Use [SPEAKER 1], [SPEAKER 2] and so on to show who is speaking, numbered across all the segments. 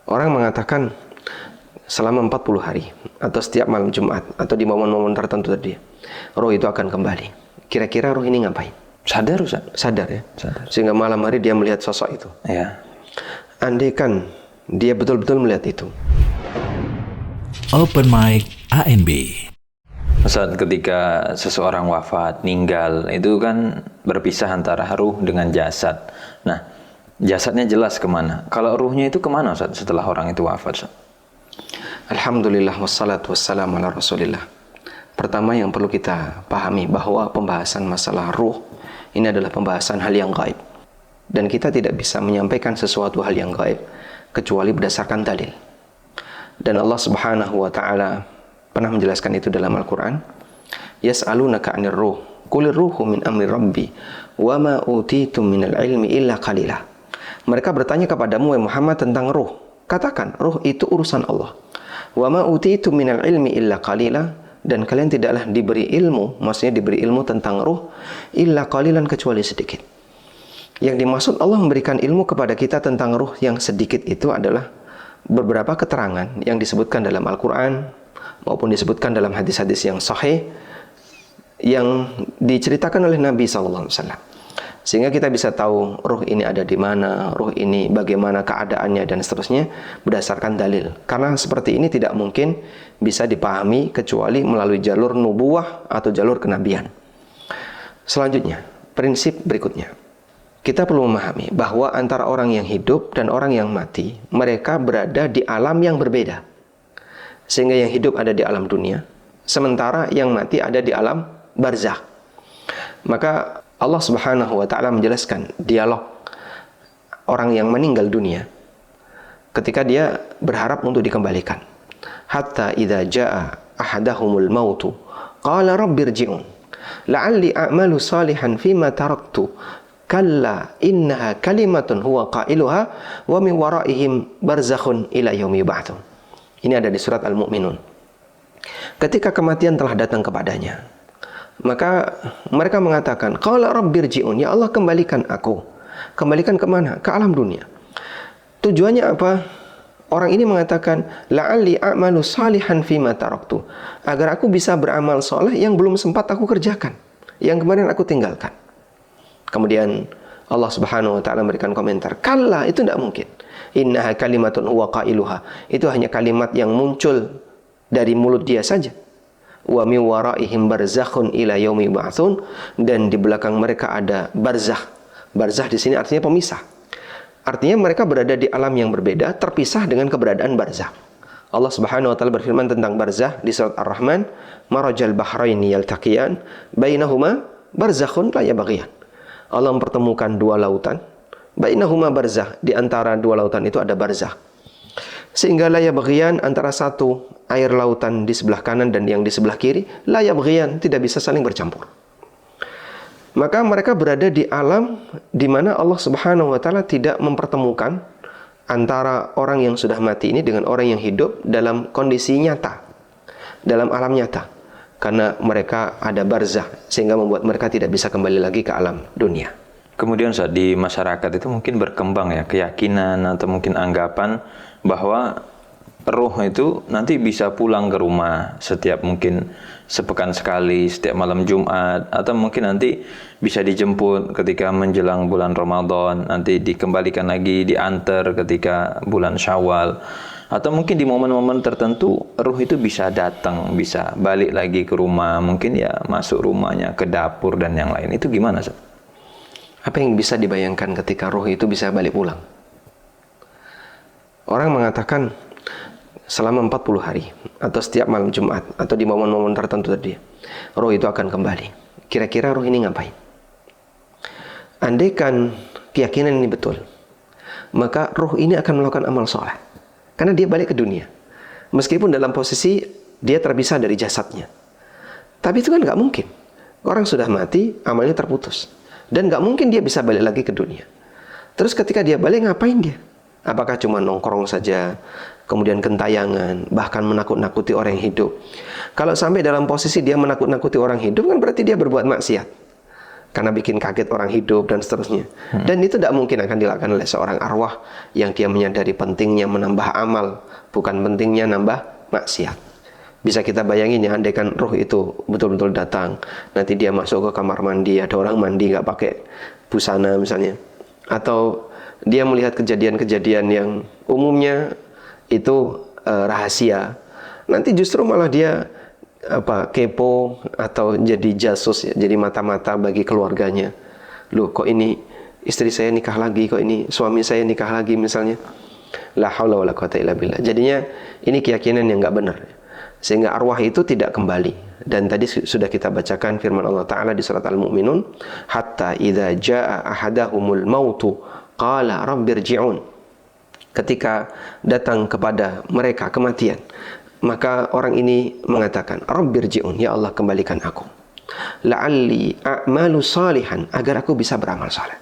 [SPEAKER 1] Orang mengatakan selama 40 hari atau setiap malam Jumat atau di momen-momen tertentu tadi, roh itu akan kembali. Kira-kira roh ini ngapain?
[SPEAKER 2] Sadar, Ustaz?
[SPEAKER 1] Sadar ya?
[SPEAKER 2] Sadar.
[SPEAKER 1] Sehingga malam hari dia melihat sosok itu.
[SPEAKER 2] Ya.
[SPEAKER 1] Andaikan dia betul-betul melihat itu.
[SPEAKER 3] Open Mic ANB.
[SPEAKER 2] Ustaz, ketika seseorang wafat, meninggal, itu kan berpisah antara ruh dengan jasad. Nah, jasadnya jelas kemana. Kalau ruhnya itu kemana, Ustaz, setelah orang itu wafat, Ustaz?
[SPEAKER 1] Alhamdulillah wassalatu wassalamu ala rasulillah. Pertama yang perlu kita pahami bahwa pembahasan masalah ruh ini adalah pembahasan hal yang gaib. Dan kita tidak bisa menyampaikan sesuatu hal yang gaib kecuali berdasarkan dalil. Dan Allah Subhanahu wa taala pernah menjelaskan itu dalam Al-Qur'an. Yas'alunaka 'anir ruh, qulir ruhu min amri rabbi, wa ma utitum minal ilmi illa qalila. Mereka bertanya kepadamu wahai Muhammad tentang ruh. Katakan, ruh itu urusan Allah. Wa ma utitum minal ilmi illa qalila, dan kalian tidaklah diberi ilmu, maksudnya diberi ilmu tentang ruh illa qalilan, kecuali sedikit. Yang dimaksud Allah memberikan ilmu kepada kita tentang ruh yang sedikit itu adalah beberapa keterangan yang disebutkan dalam Al-Quran maupun disebutkan dalam hadis-hadis yang sahih yang diceritakan oleh Nabi SAW. Sehingga kita bisa tahu ruh ini ada di mana, ruh ini bagaimana keadaannya dan seterusnya berdasarkan dalil. Karena seperti ini tidak mungkin bisa dipahami kecuali melalui jalur nubuwah atau jalur kenabian. Selanjutnya, prinsip berikutnya. Kita perlu memahami bahwa antara orang yang hidup dan orang yang mati, mereka berada di alam yang berbeda. Sehingga yang hidup ada di alam dunia, sementara yang mati ada di alam barzakh. Maka Allah Subhanahu wa taala menjelaskan dialog orang yang meninggal dunia ketika dia berharap untuk dikembalikan. Hatta idza jaa ahadahumul mautu qala rabbirji'un la'alli a'malu salihan fima taraktu kalla innaha kalimatun huwa qailuha wa min waraihim barzakhun ila yaumi yub'atsun. Ini ada di surat Al-Mu'minun. Ketika kematian telah datang kepadanya, maka mereka mengatakan, qala rabbirji'un, ya Allah kembalikan aku. Kembalikan kemana? Ke alam dunia. Tujuannya apa? Orang ini mengatakan, la'alli a'malu salihan fima taraktu, agar aku bisa beramal soleh yang belum sempat aku kerjakan, yang kemarin aku tinggalkan. Kemudian Allah Subhanahu wa taala memberikan komentar, kalla, itu tidak mungkin. Innaha kalimatun huwa qailuha, itu hanya kalimat yang muncul dari mulut dia saja. Wa min waraihim barzakhun ila yaumi yub'atsun, dan di belakang mereka ada barzakh. Barzakh di sini artinya pemisah. Artinya mereka berada di alam yang berbeda, terpisah dengan keberadaan barzakh. Allah Subhanahu wa taala berfirman tentang barzakh di surat Ar-Rahman, marajal bahraini yaltaqiyan bainahuma barzakhun la yabghiyan. Allah mempertemukan dua lautan, bainahuma barzakh, di antara dua lautan itu ada barzakh. Sehingga la yabghiyan, antara satu air lautan di sebelah kanan dan yang di sebelah kiri, la yabghiyan, tidak bisa saling bercampur. Maka mereka berada di alam di mana Allah Subhanahu wa taala tidak mempertemukan antara orang yang sudah mati ini dengan orang yang hidup dalam kondisi nyata, dalam alam nyata. Karena mereka ada barzakh, sehingga membuat mereka tidak bisa kembali lagi ke alam dunia.
[SPEAKER 2] Kemudian Ustaz, di masyarakat itu mungkin berkembang ya keyakinan atau mungkin anggapan bahwa roh itu nanti bisa pulang ke rumah setiap mungkin sepekan sekali, setiap malam Jumat, atau mungkin nanti bisa dijemput ketika menjelang bulan Ramadan, nanti dikembalikan lagi, diantar ketika bulan Syawal, atau mungkin di momen-momen tertentu roh itu bisa datang, bisa balik lagi ke rumah, mungkin ya masuk rumahnya, ke dapur dan yang lain. Itu gimana, Ustaz?
[SPEAKER 1] Apa yang bisa dibayangkan ketika roh itu bisa balik pulang? Orang mengatakan selama 40 hari atau setiap malam Jumat atau di momen-momen tertentu tadi, roh itu akan kembali. Kira-kira roh ini ngapain? Andaikan keyakinan ini betul, maka roh ini akan melakukan amal soleh, karena dia balik ke dunia. Meskipun dalam posisi dia terpisah dari jasadnya. Tapi itu kan nggak mungkin. Orang sudah mati, amalnya terputus. Dan nggak mungkin dia bisa balik lagi ke dunia. Terus ketika dia balik, ngapain dia? Apakah cuma nongkrong saja, kemudian gentayangan, bahkan menakut-nakuti orang yang hidup? Kalau sampai dalam posisi dia menakut-nakuti orang hidup, kan berarti dia berbuat maksiat. karena bikin kaget orang hidup dan seterusnya. Dan itu tidak mungkin akan dilakukan oleh seorang arwah yang dia menyadari pentingnya menambah amal, bukan pentingnya nambah maksiat. Bisa kita bayangin ya, andaikan roh itu betul-betul datang, nanti dia masuk ke kamar mandi, ada orang mandi nggak pakai busana misalnya, atau dia melihat kejadian-kejadian yang umumnya itu rahasia, nanti justru malah dia kepo atau jadi jasus ya, jadi mata-mata bagi keluarganya. Loh, kok ini istri saya nikah lagi, kok ini suami saya nikah lagi misalnya. La haula wala quwata illa billah. Jadinya ini keyakinan yang nggak benar, sehingga arwah itu tidak kembali. Dan tadi sudah kita bacakan firman Allah Ta'ala di surat Al-Mu'minun, hatta idza jaa ahadahumul mautu qala rabbirji'un. Ketika datang kepada mereka kematian, maka orang ini mengatakan, rabbirji'un, ya Allah kembalikan aku, la'alli a'malu salihan, agar aku bisa beramal saleh.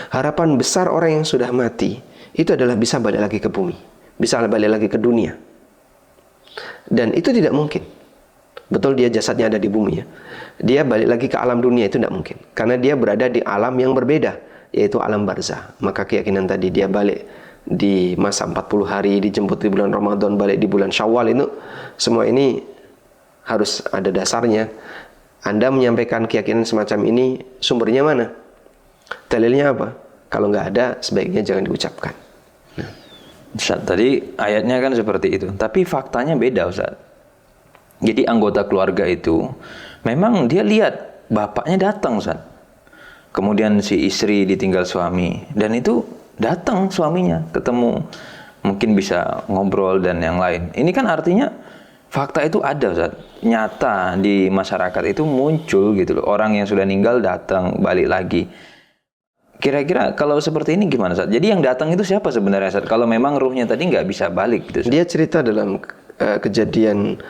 [SPEAKER 1] Harapan besar orang yang sudah mati itu adalah bisa balik lagi ke bumi, bisa balik lagi ke dunia. Dan itu tidak mungkin. Betul, dia jasadnya ada di bumi ya, dia balik lagi ke alam dunia itu tidak mungkin, karena dia berada di alam yang berbeda, yaitu alam barzah. Maka keyakinan tadi dia balik di masa 40 hari, dijemput di bulan Ramadan, balik di bulan Syawal, itu semua ini harus ada dasarnya. Anda menyampaikan keyakinan semacam ini, sumbernya mana? Dalilnya apa? Kalau nggak ada, sebaiknya jangan diucapkan.
[SPEAKER 2] Ustaz, tadi ayatnya kan seperti itu, tapi faktanya beda, Ustaz. Jadi anggota keluarga itu memang dia lihat bapaknya datang, Ustaz. Kemudian si istri ditinggal suami, dan itu datang suaminya, ketemu, mungkin bisa ngobrol dan yang lain. Ini kan artinya fakta itu ada, Ustaz. Nyata di masyarakat itu muncul gitu loh. Orang yang sudah meninggal datang, balik lagi. Kira-kira kalau seperti ini gimana, Ustaz? Jadi yang datang itu siapa sebenarnya, Ustaz? Kalau memang ruhnya tadi nggak bisa balik gitu, Ustaz.
[SPEAKER 1] Dia cerita dalam kejadian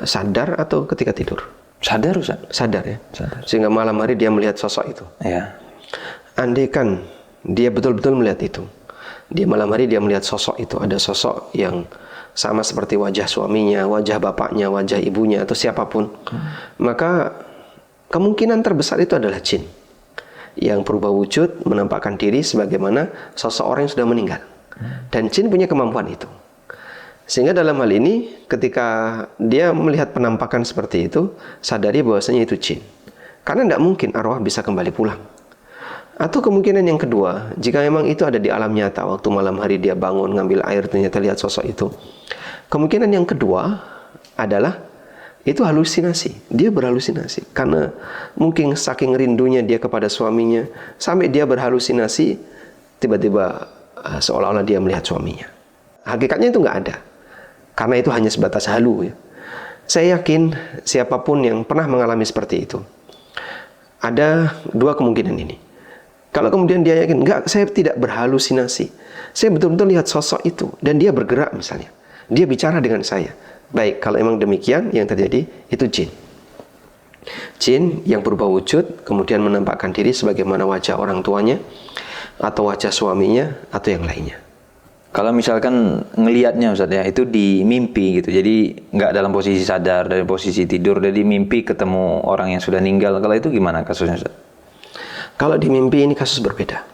[SPEAKER 1] sadar atau ketika tidur?
[SPEAKER 2] Sadar, Ustaz?
[SPEAKER 1] Sadar ya.
[SPEAKER 2] Sadar.
[SPEAKER 1] Sehingga malam hari dia melihat sosok itu.
[SPEAKER 2] Ya.
[SPEAKER 1] Andaikan dia betul-betul melihat itu, di malam hari dia melihat sosok itu, ada sosok yang sama seperti wajah suaminya, wajah bapaknya, wajah ibunya, atau siapapun, maka kemungkinan terbesar itu adalah jin yang berubah wujud, menampakkan diri sebagaimana sosok orang yang sudah meninggal. Dan jin punya kemampuan itu. Sehingga dalam hal ini, ketika dia melihat penampakan seperti itu, sadari bahwasanya itu jin. Karena tidak mungkin arwah bisa kembali pulang. Atau kemungkinan yang kedua, jika memang itu ada di alam nyata, waktu malam hari dia bangun ngambil air ternyata lihat sosok itu, kemungkinan yang kedua adalah itu halusinasi. Dia berhalusinasi karena mungkin saking rindunya dia kepada suaminya sampai dia berhalusinasi, tiba-tiba seolah-olah dia melihat suaminya. Hakikatnya itu nggak ada, karena itu hanya sebatas halu ya. Saya yakin siapapun yang pernah mengalami seperti itu, ada dua kemungkinan ini. Kalau kemudian dia yakin, enggak, saya tidak berhalusinasi, saya betul-betul lihat sosok itu, dan dia bergerak misalnya, dia bicara dengan saya. Baik, kalau emang demikian yang terjadi, itu jin. Jin yang berubah wujud, kemudian menampakkan diri sebagaimana wajah orang tuanya, atau wajah suaminya, atau yang lainnya.
[SPEAKER 2] Kalau misalkan ngelihatnya, Ustaz ya, itu di mimpi gitu, jadi nggak dalam posisi sadar, dari posisi tidur, dari mimpi ketemu orang yang sudah meninggal, kalau itu gimana kasusnya, Ustaz?
[SPEAKER 1] Kalau di mimpi ini kasus berbeda,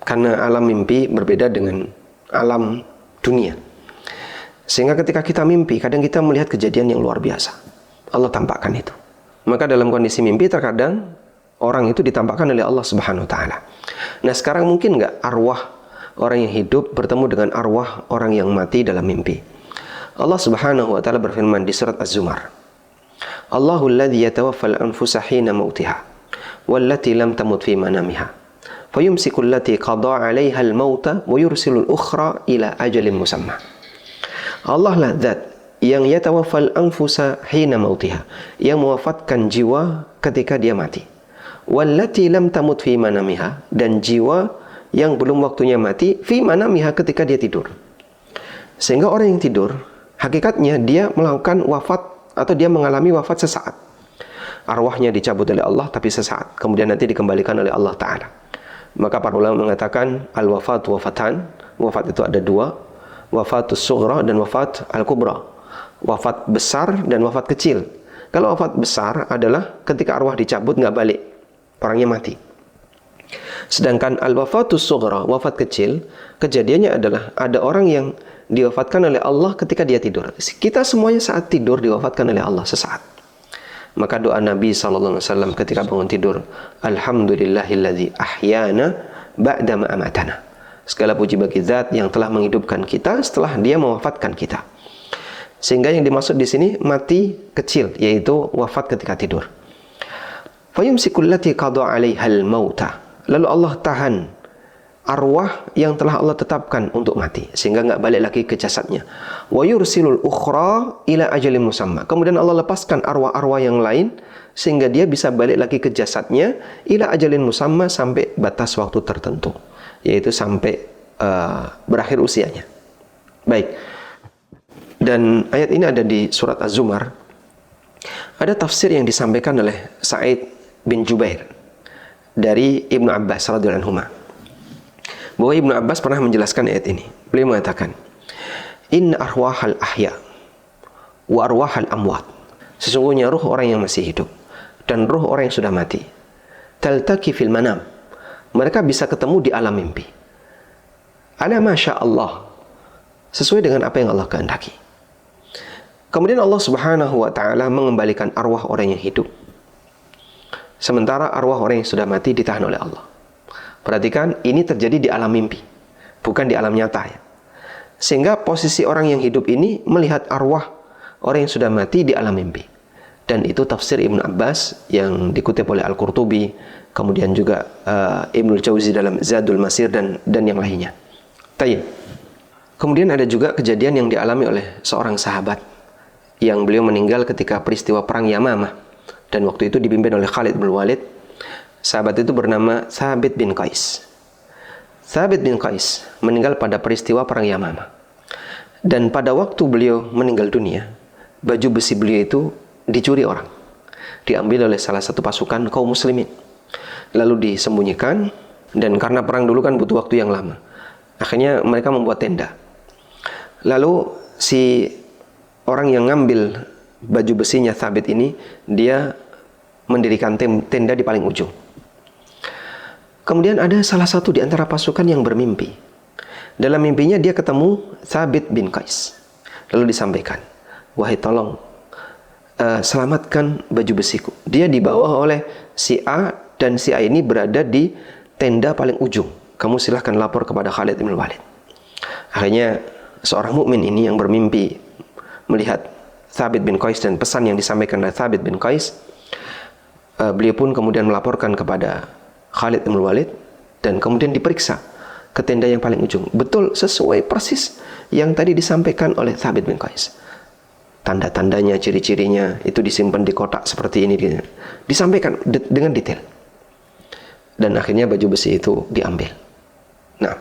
[SPEAKER 1] karena alam mimpi berbeda dengan alam dunia. Sehingga ketika kita mimpi, kadang kita melihat kejadian yang luar biasa. Allah tampakkan itu. Maka dalam kondisi mimpi terkadang orang itu ditampakkan oleh Allah Subhanahu Wa Taala. Nah, sekarang mungkin nggak arwah orang yang hidup bertemu dengan arwah orang yang mati dalam mimpi? Allah Subhanahu Wa Taala berfirman di surat Az-Zumar, Allahul ladzi yatawaffal anfusa hina mautiha wallati lam tamut fi manamiha fayumsiku allati qada 'alaiha al-mauta wa yursilu al-ukhra ila ajalin musamma. Allah lah zat yang yatawaffal anfusa hina mautiha, yang mewafatkan jiwa ketika dia mati. Wallati lam tamut fi manamiha, dan jiwa yang belum waktunya mati fi manamiha, ketika dia tidur. Sehingga orang yang tidur, hakikatnya dia melakukan wafat atau dia mengalami wafat sesaat. Arwahnya dicabut oleh Allah tapi sesaat, kemudian nanti dikembalikan oleh Allah Ta'ala. Maka para ulama mengatakan al-wafat wafatan. Wafat itu ada dua, wafatus sughra dan wafat al-kubra. Wafat besar dan wafat kecil. Kalau wafat besar adalah ketika arwah dicabut nggak balik, orangnya mati. Sedangkan al-wafatus sughra, wafat kecil, kejadiannya adalah ada orang yang diwafatkan oleh Allah ketika dia tidur. Kita semuanya saat tidur diwafatkan oleh Allah sesaat. Maka doa Nabi SAW ketika bangun tidur, Alhamdulillahilladzi ahyana ba'da ma amatana. Segala puji bagi Zat yang telah menghidupkan kita setelah Dia mewafatkan kita. Sehingga yang dimaksud di sini mati kecil, yaitu wafat ketika tidur. Fayumsikul lati qada 'alaihal mauta. Lalu Allah tahan arwah yang telah Allah tetapkan untuk mati, sehingga enggak balik lagi ke jasadnya. Wa yursilul ukhra ila ajalin musamma. Kemudian Allah lepaskan arwah-arwah yang lain sehingga dia bisa balik lagi ke jasadnya ila ajalin musamma, sampai batas waktu tertentu, yaitu sampai berakhir usianya. Baik. Dan ayat ini ada di surat Az-Zumar. Ada tafsir yang disampaikan oleh Sa'id bin Jubair dari Ibnu Abbas radhiyallahu anhu, bahwa Ibnu Abbas pernah menjelaskan ayat ini. Beliau mengatakan, Inna arwahal ahya wa arwahal amwat. Sesungguhnya ruh orang yang masih hidup dan ruh orang yang sudah mati, taltaqi fil manam. Mereka bisa ketemu di alam mimpi. Ala masya Allah, sesuai dengan apa yang Allah kehendaki. Kemudian Allah Subhanahu wa taala mengembalikan arwah orang yang hidup, sementara arwah orang yang sudah mati ditahan oleh Allah. Perhatikan, ini terjadi di alam mimpi, bukan di alam nyata ya. Sehingga posisi orang yang hidup ini melihat arwah orang yang sudah mati di alam mimpi. Dan itu tafsir Ibnu Abbas yang dikutip oleh Al-Qurtubi, kemudian juga Ibnul Jauzi dalam Zadul Masir dan yang lainnya. Tayyib. Kemudian ada juga kejadian yang dialami oleh seorang sahabat yang beliau meninggal ketika peristiwa perang Yamamah, dan waktu itu dipimpin oleh Khalid bin Walid. Sahabat itu bernama Thabit bin Qais. Thabit bin Qais meninggal pada peristiwa perang Yamamah. Dan pada waktu beliau meninggal dunia, baju besi beliau itu dicuri orang. Diambil oleh salah satu pasukan kaum muslimin. Lalu disembunyikan, dan karena perang dulu kan butuh waktu yang lama. Akhirnya mereka membuat tenda. Lalu si orang yang ngambil baju besinya Thabit ini, dia mendirikan tenda di paling ujung. Kemudian ada salah satu di antara pasukan yang bermimpi. Dalam mimpinya dia ketemu Thabit bin Qais. Lalu disampaikan, wahai tolong, selamatkan baju besiku. Dia dibawa oleh si A, dan si A ini berada di tenda paling ujung. Kamu silahkan lapor kepada Khalid bin Walid. Akhirnya seorang mukmin ini yang bermimpi melihat Thabit bin Qais dan pesan yang disampaikan oleh Thabit bin Qais, beliau pun kemudian melaporkan kepada Khalid bin Walid, dan kemudian diperiksa ke tenda yang paling ujung. Betul sesuai persis yang tadi disampaikan oleh Thabit bin Qais. Tanda-tandanya, ciri-cirinya itu disimpan di kotak seperti ini, disampaikan dengan detail. Dan akhirnya baju besi itu diambil. Nah,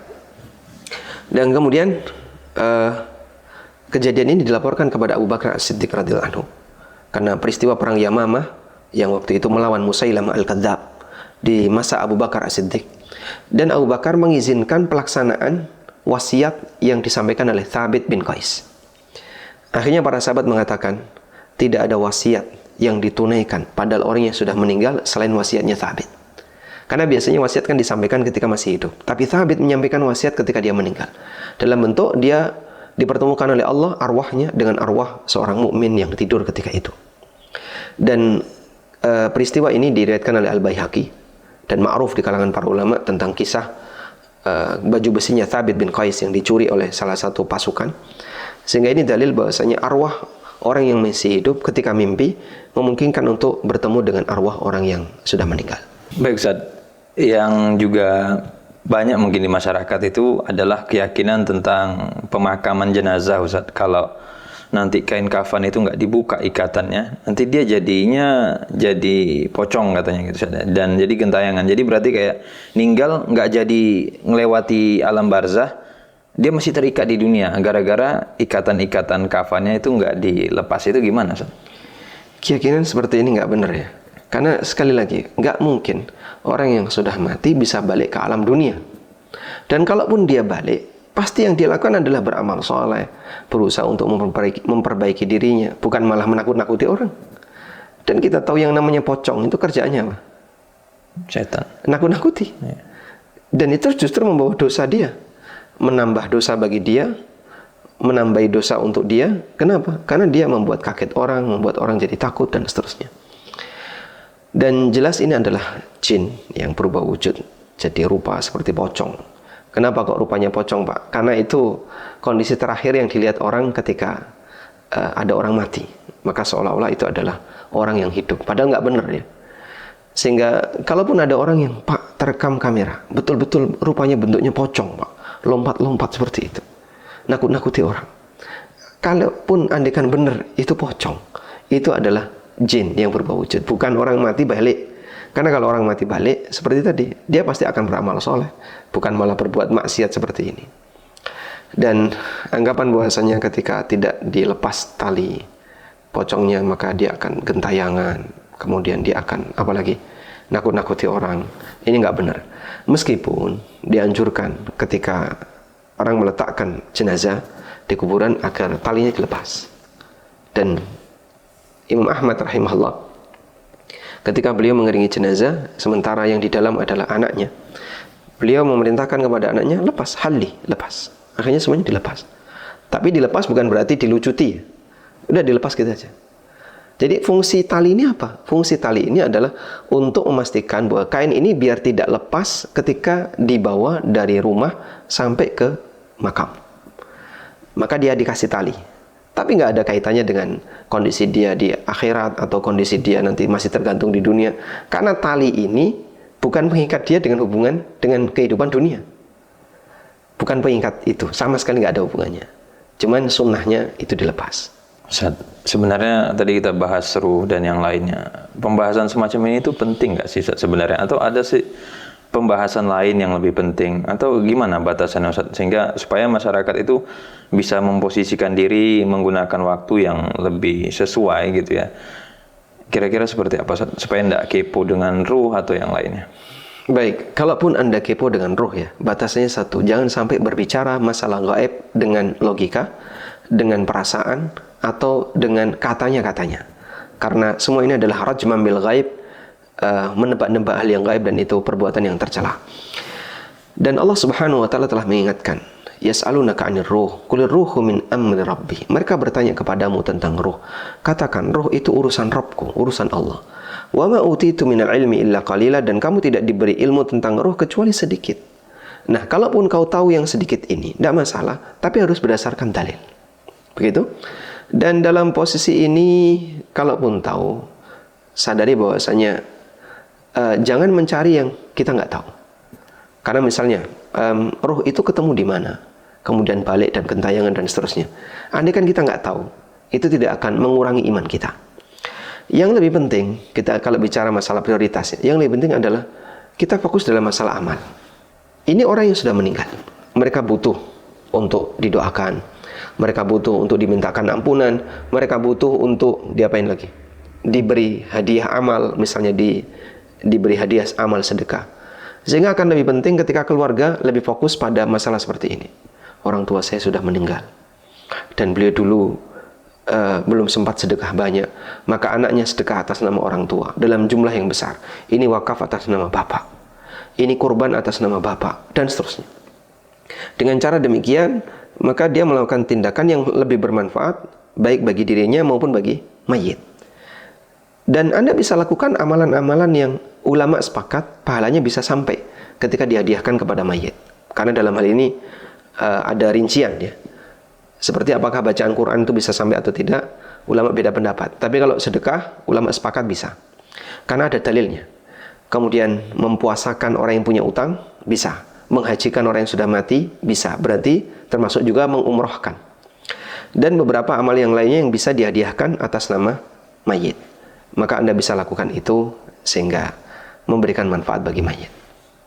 [SPEAKER 1] dan kemudian kejadian ini dilaporkan kepada Abu Bakar As-Siddiq radhiyallahu anhu, karena peristiwa perang Yamamah yang waktu itu melawan Musailamah Al-Kadzdzab di masa Abu Bakar As-Siddiq. Dan Abu Bakar mengizinkan pelaksanaan wasiat yang disampaikan oleh Thabit bin Qais. Akhirnya para sahabat mengatakan, tidak ada wasiat yang ditunaikan padahal orang yang sudah meninggal selain wasiatnya Thabit. Karena biasanya wasiat kan disampaikan ketika masih hidup, tapi Thabit menyampaikan wasiat ketika dia meninggal. Dalam bentuk dia dipertemukan oleh Allah arwahnya dengan arwah seorang mukmin yang tidur ketika itu. Dan peristiwa ini diriwayatkan oleh Al-Baihaqi dan ma'ruf di kalangan para ulama tentang kisah baju besinya Thabit bin Qais yang dicuri oleh salah satu pasukan. Sehingga ini dalil bahwasanya arwah orang yang masih hidup ketika mimpi memungkinkan untuk bertemu dengan arwah orang yang sudah meninggal.
[SPEAKER 2] Baik Ustaz, yang juga banyak mungkin di masyarakat itu adalah keyakinan tentang pemakaman jenazah Ustaz. Kalau nanti kain kafan itu nggak dibuka ikatannya, nanti dia jadinya jadi pocong katanya gitu Ustaz. Dan jadi gentayangan. Jadi berarti kayak ninggal nggak jadi ngelewati alam barzah, dia masih terikat di dunia gara-gara ikatan-ikatan kafannya itu nggak dilepas. Itu gimana Ustaz?
[SPEAKER 1] Keyakinan seperti ini nggak benar ya. Karena sekali lagi, nggak mungkin orang yang sudah mati bisa balik ke alam dunia. Dan kalaupun dia balik, pasti yang dia lakukan adalah beramal soleh, berusaha untuk memperbaiki dirinya, bukan malah menakut-nakuti orang. Dan kita tahu yang namanya pocong itu kerjaannya apa?
[SPEAKER 2] Setan.
[SPEAKER 1] Nakut-nakuti. Dan itu justru membawa dosa dia, menambah dosa bagi dia, menambahi dosa untuk dia. Kenapa? Karena dia membuat kaget orang, membuat orang jadi takut dan seterusnya. Dan jelas ini adalah jin yang berubah wujud jadi rupa seperti pocong. Kenapa kok rupanya pocong, Pak? Karena itu kondisi terakhir yang dilihat orang ketika ada orang mati. Maka seolah-olah itu adalah orang yang hidup. Padahal nggak benar ya. Sehingga kalaupun ada orang yang, Pak, terekam kamera, betul-betul rupanya bentuknya pocong, Pak, lompat-lompat seperti itu, nakut-nakuti orang. Kalaupun andekan benar itu pocong, itu adalah jin yang berubah wujud, bukan orang mati balik. Karena kalau orang mati balik seperti tadi, dia pasti akan beramal soleh, bukan malah berbuat maksiat seperti ini. Dan anggapan bahwasanya ketika tidak dilepas tali pocongnya, maka dia akan gentayangan, kemudian dia akan apalagi nakut-nakuti orang. Ini nggak benar. Meskipun dianjurkan ketika orang meletakkan jenazah di kuburan agar talinya dilepas. Dan Imam Ahmad rahimahullah, ketika beliau mengiringi jenazah, sementara yang di dalam adalah anaknya, beliau memerintahkan kepada anaknya, lepas, halli, lepas. Akhirnya semuanya dilepas. Tapi dilepas bukan berarti dilucuti. Udah dilepas gitu aja. Jadi fungsi tali ini apa? Fungsi tali ini adalah untuk memastikan bahwa kain ini biar tidak lepas ketika dibawa dari rumah sampai ke makam. Maka dia dikasih tali. Tapi nggak ada kaitannya dengan kondisi dia di akhirat atau kondisi dia nanti masih tergantung di dunia. Karena tali ini bukan mengikat dia dengan hubungan dengan kehidupan dunia. Bukan pengikat itu, sama sekali nggak ada hubungannya. Cuman sunnahnya itu dilepas.
[SPEAKER 2] Ustaz, sebenarnya tadi kita bahas ruh dan yang lainnya. Pembahasan semacam ini itu penting nggak sih Ustaz, sebenarnya? Atau ada sih pembahasan lain yang lebih penting? Atau gimana batasannya Ustaz? Sehingga supaya masyarakat itu bisa memposisikan diri menggunakan waktu yang lebih sesuai gitu ya. Kira-kira seperti apa Ustaz? Supaya tidak kepo dengan ruh atau yang lainnya.
[SPEAKER 1] Baik, kalaupun Anda kepo dengan ruh ya, batasannya satu, jangan sampai berbicara masalah gaib dengan logika, dengan perasaan, atau dengan katanya-katanya. Karena semua ini adalah rajman bil gaib, menebak-nebak hal yang gaib, dan itu perbuatan yang tercela. Dan Allah Subhanahu wa taala telah mengingatkan, yas'alunaka 'anir ruh, qulir ruhu min amri rabbi. Mereka bertanya kepadamu tentang ruh. Katakan, ruh itu urusan Rabbku, urusan Allah. Wa ma utitu minal ilmi illa qalila, dan kamu tidak diberi ilmu tentang ruh kecuali sedikit. Nah, kalaupun kau tahu yang sedikit ini, tidak masalah, tapi harus berdasarkan dalil. Begitu? Dan dalam posisi ini, kalaupun tahu, sadari bahwasanya jangan mencari yang kita nggak tahu. Karena misalnya, ruh itu ketemu di mana, kemudian balik dan gentayangan dan seterusnya. Andai kan kita nggak tahu, itu tidak akan mengurangi iman kita. Yang lebih penting, kita kalau bicara masalah prioritas, yang lebih penting adalah kita fokus dalam masalah amal. Ini orang yang sudah meninggal. Mereka butuh untuk didoakan. Mereka butuh untuk dimintakan ampunan. Mereka butuh untuk diapain lagi? Diberi hadiah amal, misalnya diberi hadiah amal sedekah. Sehingga akan lebih penting ketika keluarga lebih fokus pada masalah seperti ini. Orang tua saya sudah meninggal. Dan beliau dulu belum sempat sedekah banyak, maka anaknya sedekah atas nama orang tua dalam jumlah yang besar. Ini wakaf atas nama bapak, ini kurban atas nama bapak, dan seterusnya. Dengan cara demikian, maka dia melakukan tindakan yang lebih bermanfaat baik bagi dirinya maupun bagi mayit. Dan Anda bisa lakukan amalan-amalan yang ulama sepakat pahalanya bisa sampai ketika dihadiahkan kepada mayit. Karena dalam hal ini ada rincian ya. Seperti apakah bacaan Quran itu bisa sampai atau tidak, ulama beda pendapat. Tapi kalau sedekah, ulama sepakat bisa. Karena ada dalilnya. Kemudian mempuasakan orang yang punya utang, bisa. Menghajikan orang yang sudah mati, bisa. Berarti termasuk juga mengumrohkan. Dan beberapa amal yang lainnya yang bisa dihadiahkan atas nama mayit. Maka Anda bisa lakukan itu sehingga memberikan manfaat bagi mayit.